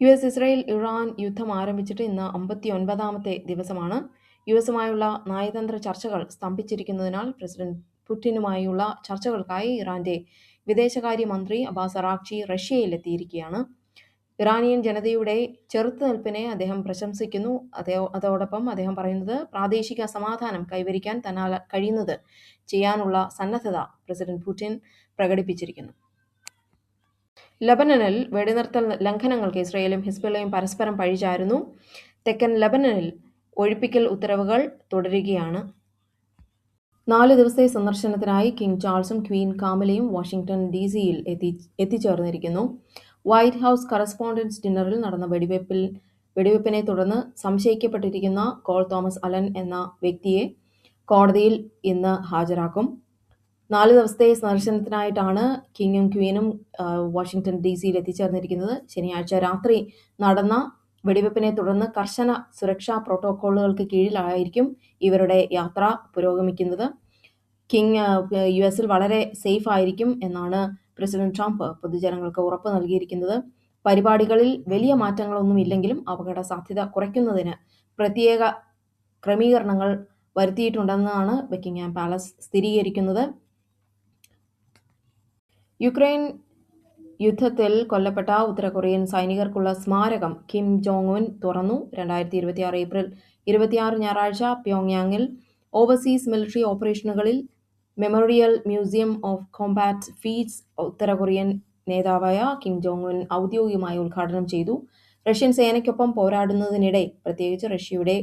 US. Israel Iran യുദ്ധം ആരംഭിച്ചിട്ട് ഇന്ന് 59ാമത്തെ ദിവസമാണ്. യുഎസുമായുള്ള നയതന്ത്ര ചർച്ചകൾ സ്തംഭിച്ചിരിക്കുന്നതിനാൽ പ്രസിഡന്റ് പുടിനുമായുള്ള ചർച്ചകൾക്കായി ഇറാന്റെ വിദേശകാര്യമന്ത്രി അബ്ബാസ് അറാഗ്ചി റഷ്യയിലെത്തിയിരിക്കുകയാണ്. ഇറാനിയൻ ജനതയുടെ ചെറുത്തുനിൽപ്പിനെ അദ്ദേഹം പ്രശംസിക്കുന്നു. അതോടൊപ്പം അദ്ദേഹം പറയുന്നത് പ്രാദേശിക സമാധാനം കൈവരിക്കാൻ തന്നാൽ കഴിയുന്നത് ചെയ്യാനുള്ള സന്നദ്ധത പ്രസിഡന്റ് പുടിൻ പ്രകടിപ്പിച്ചിരിക്കുന്നു. ലബനനിൽ വെടിനിർത്തൽ ലംഘനങ്ങൾക്ക് ഇസ്രയേലും ഹിസ്ബുള്ളയും പരസ്പരം പഴിചാരുന്നു. തെക്കൻ ലബനനിൽ ഒഴിപ്പിക്കൽ ഉത്തരവുകൾ തുടരുകയാണ്. 4 ദിവസത്തെ സന്ദർശനത്തിനായി കിങ് ചാൾസും ക്വീൻ കാമിലയും വാഷിംഗ്ടൺ DC-യിൽ എത്തിച്ചേർന്നിരിക്കുന്നു. വൈറ്റ് ഹൌസ് കറസ്പോണ്ടൻസ് ഡിന്നറിൽ നടന്ന വെടിവെപ്പിനെ തുടർന്ന് സംശയിക്കപ്പെട്ടിരിക്കുന്ന കോൾ തോമസ് അലൻ എന്ന വ്യക്തിയെ കോടതിയിൽ ഇന്ന് ഹാജരാക്കും. 4 ദിവസത്തെ സന്ദർശനത്തിനായിട്ടാണ് കിങ്ങും ക്വീനും വാഷിംഗ്ടൺ DC-യിൽ എത്തിച്ചേർന്നിരിക്കുന്നത്. ശനിയാഴ്ച രാത്രി നടന്ന വെടിവെപ്പിനെ തുടർന്ന് കർശന സുരക്ഷാ പ്രോട്ടോക്കോളുകൾക്ക് കീഴിലായിരിക്കും ഇവരുടെ യാത്ര പുരോഗമിക്കുന്നത്. കിങ് യുഎസിൽ വളരെ സേഫ് ആയിരിക്കും എന്നാണ് പ്രസിഡന്റ് ട്രംപ് പൊതുജനങ്ങൾക്ക് ഉറപ്പ് നൽകിയിരിക്കുന്നത്. പരിപാടികളിൽ വലിയ മാറ്റങ്ങളൊന്നുമില്ലെങ്കിലും അപകട സാധ്യത കുറയ്ക്കുന്നതിന് പ്രത്യേക ക്രമീകരണങ്ങൾ വരുത്തിയിട്ടുണ്ടെന്നാണ് ബക്കിംഗ്ഹാം പാലസ് സ്ഥിരീകരിക്കുന്നത്. യുക്രൈൻ യുദ്ധത്തിൽ കൊല്ലപ്പെട്ട ഉത്തര കൊറിയൻ സൈനികർക്കുള്ള സ്മാരകം കിം ജോങ് ഉൻ തുറന്നു. 2026 ഏപ്രിൽ 26 ഞായറാഴ്ച പ്യോങ്യാങ്ങിൽ ഓവർസീസ് മിലിറ്ററി ഓപ്പറേഷനുകളിൽ memorial museum of combat feats ഉത്തര കൊറിയൻ നേതാവായ കിം ജോങ് ഉൻ ഔദ്യോഗികമായി ഉദ്ഘാടനം ചെയ്തു. റഷ്യൻ സേനയ്ക്കൊപ്പം പോരാടുന്നതിനിടെ പ്രത്യേകിച്ച് റഷ്യയുടെ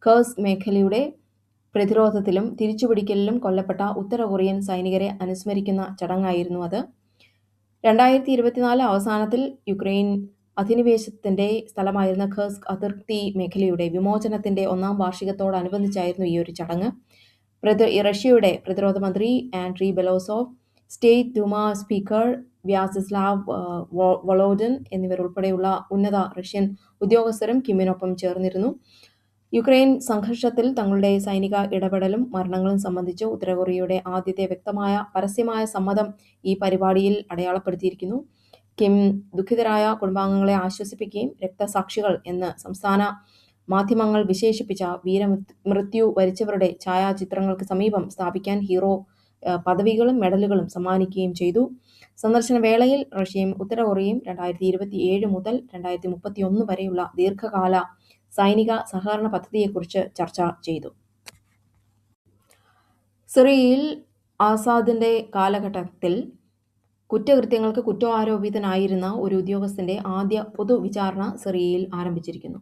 കേഴ്സ്ക് മേഖലയുടെ പ്രതിരോധത്തിലും തിരിച്ചുപിടിക്കലിലും കൊല്ലപ്പെട്ട ഉത്തര കൊറിയൻ സൈനികരെ അനുസ്മരിക്കുന്ന ചടങ്ങായിരുന്നു അത്. 2024 അവസാനത്തിൽ യുക്രൈൻ അധിനിവേശത്തിന്റെ സ്ഥലമായിരുന്ന കേഴ്സ്ക് അതിർത്തി മേഖലയുടെ വിമോചനത്തിന്റെ 1ാം വാർഷികത്തോടനുബന്ധിച്ചായിരുന്നു ഈ ഒരു ചടങ്ങ്. റഷ്യയുടെ പ്രതിരോധ മന്ത്രി ആൻഡ്രി ബെലോസോവ്, സ്റ്റേറ്റ് ഡൂമ സ്പീക്കർ വ്യാസിസ്ലാവ് വൊളോഡിൻ എന്നിവരുൾപ്പെടെയുള്ള ഉന്നത റഷ്യൻ ഉദ്യോഗസ്ഥരും കിമ്മിനൊപ്പം ചേർന്നിരുന്നു. യുക്രൈൻ സംഘർഷത്തിൽ തങ്ങളുടെ സൈനിക ഇടപെടലും മരണങ്ങളും സംബന്ധിച്ച് ഉത്തര കൊറിയയുടെ ആദ്യത്തെ വ്യക്തമായ പരസ്യമായ സമ്മതം ഈ പരിപാടിയിൽ അടയാളപ്പെടുത്തിയിരിക്കുന്നു. കിം ദുഃഖിതരായ കുടുംബാംഗങ്ങളെ ആശ്വസിപ്പിക്കുകയും രക്തസാക്ഷികൾ എന്ന് സംസ്ഥാന മാധ്യമങ്ങൾ വിശേഷിപ്പിച്ച വീരമൃത്യു വരിച്ചവരുടെ ഛായാചിത്രങ്ങൾക്ക് സമീപം സ്ഥാപിക്കാൻ ഹീറോ പദവികളും മെഡലുകളും സമ്മാനിക്കുകയും ചെയ്തു. സന്ദർശന വേളയിൽ റഷ്യയും ഉത്തര കൊറിയയും 2027 മുതൽ 2031 വരെയുള്ള ദീർഘകാല സൈനിക സഹകരണ പദ്ധതിയെക്കുറിച്ച് ചർച്ച ചെയ്തു. സിറിയയിൽ ആസാദിന്റെ കാലഘട്ടത്തിൽ കുറ്റകൃത്യങ്ങൾക്ക് കുറ്റാരോപിതനായിരുന്ന ഒരു ഉദ്യോഗസ്ഥന്റെ ആദ്യ പൊതുവിചാരണ സിറിയയിൽ ആരംഭിച്ചിരിക്കുന്നു.